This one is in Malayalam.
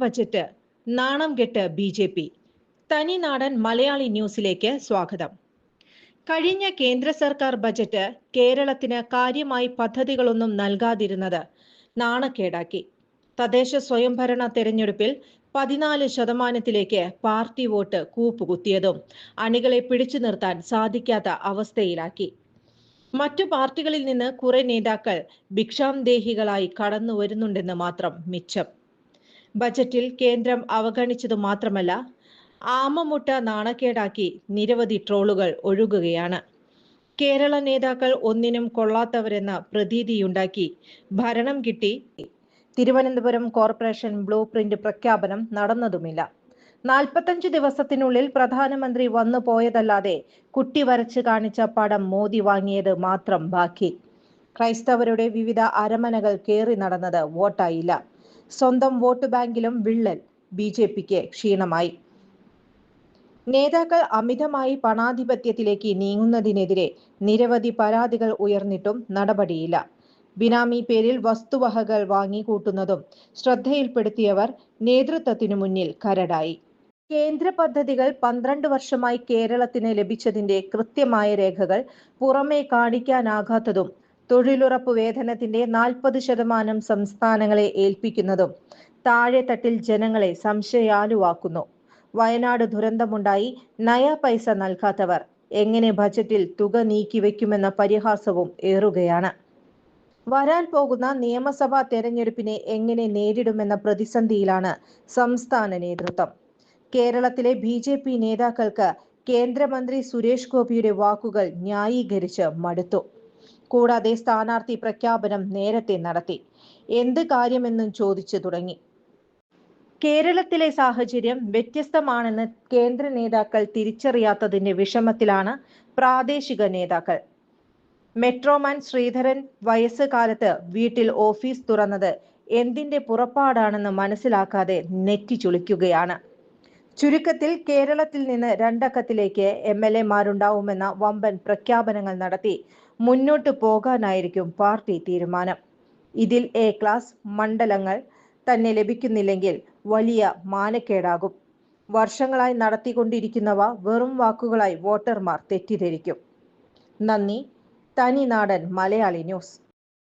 ബജറ്റ് നാണം കെട്ട് ബി.ജെ.പി. തനിനാടൻ മലയാളി ന്യൂസിലേക്ക് സ്വാഗതം. കഴിഞ്ഞ കേന്ദ്ര സർക്കാർ ബജറ്റ് കേരളത്തിന് കാര്യമായി പദ്ധതികളൊന്നും നൽകാതിരുന്നത് നാണക്കേടാക്കി. തദ്ദേശ സ്വയംഭരണ തെരഞ്ഞെടുപ്പിൽ 14% പാർട്ടി വോട്ട് കൂപ്പുകുത്തിയതും അണികളെ പിടിച്ചു നിർത്താൻ സാധിക്കാത്ത അവസ്ഥയിലാക്കി. മറ്റു പാർട്ടികളിൽ നിന്ന് കുറെ നേതാക്കൾ ഭിക്ഷാന്തേഹികളായി കടന്നു വരുന്നുണ്ടെന്ന് മാത്രം മിച്ചം. ബജറ്റിൽ കേന്ദ്രം അവഗണിച്ചതു മാത്രമല്ല, ആമമുട്ട നാണക്കേടാക്കി നിരവധി ട്രോളുകൾ ഒഴുകുകയാണ്. കേരള നേതാക്കൾ ഒന്നിനും കൊള്ളാത്തവരെന്ന പ്രതീതിയുണ്ടാക്കി ഭരണം കിട്ടി തിരുവനന്തപുരം കോർപ്പറേഷൻ ബ്ലൂ പ്രിന്റ് പ്രഖ്യാപനം നടന്നതുമില്ല. 45 ദിവസത്തിനുള്ളിൽ പ്രധാനമന്ത്രി വന്നു പോയതല്ലാതെ കുട്ടി വരച്ച് കാണിച്ച പടം മോദി വാങ്ങിയത് മാത്രം ബാക്കി. ക്രൈസ്തവരുടെ വിവിധ അരമനകൾ കയറി നടന്നത് വോട്ടായില്ല. സ്വന്തം വോട്ട് ബാങ്കിലും വിള്ളൽ ബി.ജെ.പിക്ക് ക്ഷീണമായി. നേതാക്കൾ അമിതമായി പണാധിപത്യത്തിലേക്ക് നീങ്ങുന്നതിനെതിരെ നിരവധി പരാതികൾ ഉയർന്നിട്ടും നടപടിയില്ല. ബിനാമി പേരിൽ വസ്തുവകകൾ വാങ്ങിക്കൂട്ടുന്നതും ശ്രദ്ധയിൽപ്പെടുത്തിയവർ നേതൃത്വത്തിനു മുന്നിൽ കരടായി. കേന്ദ്ര പദ്ധതികൾ 12 വർഷമായി കേരളത്തിന് ലഭിച്ചതിന്റെ കൃത്യമായ രേഖകൾ പുറമേ കാണിക്കാനാകാത്തതും, തൊഴിലുറപ്പ് വേതനത്തിന്റെ 40% സംസ്ഥാനങ്ങളെ ഏൽപ്പിക്കുന്നതും താഴെത്തട്ടിൽ ജനങ്ങളെ സംശയാലുവാക്കുന്നു. വയനാട് ദുരന്തമുണ്ടായി നയാ പൈസ നൽകാത്തവർ എങ്ങനെ ബജറ്റിൽ തുക നീക്കിവെക്കുമെന്ന പരിഹാസവും ഏറുകയാണ്. വരാൻ പോകുന്ന നിയമസഭാ തെരഞ്ഞെടുപ്പിനെ എങ്ങനെ നേരിടുമെന്ന പ്രതിസന്ധിയിലാണ് സംസ്ഥാന നേതൃത്വം. കേരളത്തിലെ ബി.ജെ.പി. നേതാക്കൾക്ക് കേന്ദ്രമന്ത്രി സുരേഷ് ഗോപിയുടെ വാക്കുകൾ ന്യായീകരിച്ച് മടുത്തു. കൂടാതെ സ്ഥാനാർത്ഥി പ്രഖ്യാപനം നേരത്തെ നടത്തി. എന്ത് കാര്യമെന്നും ചോദിച്ചു തുടങ്ങി. കേരളത്തിലെ സാഹചര്യം വ്യത്യസ്തമാണെന്ന് കേന്ദ്ര നേതാക്കൾ തിരിച്ചറിയാത്തതിന്റെ വിഷമത്തിലാണ് പ്രാദേശിക നേതാക്കൾ. മെട്രോമാൻ ശ്രീധരൻ വയസ്സ് കാലത്ത് വീട്ടിൽ ഓഫീസ് തുറന്നത് എന്തിന്റെ പുറപ്പാടാണെന്ന് മനസ്സിലാക്കാതെ നെറ്റി ചുളിക്കുകയാണ്. ചുരുക്കത്തിൽ കേരളത്തിൽ നിന്ന് 2 അക്കത്തിലേക്ക് MLA-മാരുണ്ടാവുമെന്ന വമ്പൻ പ്രഖ്യാപനങ്ങൾ നടത്തി മുന്നോട്ട് പോകാനായിരിക്കും പാർട്ടി തീരുമാനം. ഇതിൽ എ ക്ലാസ് മണ്ഡലങ്ങൾ തന്നെ ലഭിക്കുന്നില്ലെങ്കിൽ വലിയ മാനക്കേടാകും. വർഷങ്ങളായി നടത്തിക്കൊണ്ടിരിക്കുന്നവ വെറും വാക്കുകളായി വോട്ടർമാർ തെറ്റിദ്ധരിക്കും. നന്ദി. തനിനാടൻ മലയാളി ന്യൂസ്.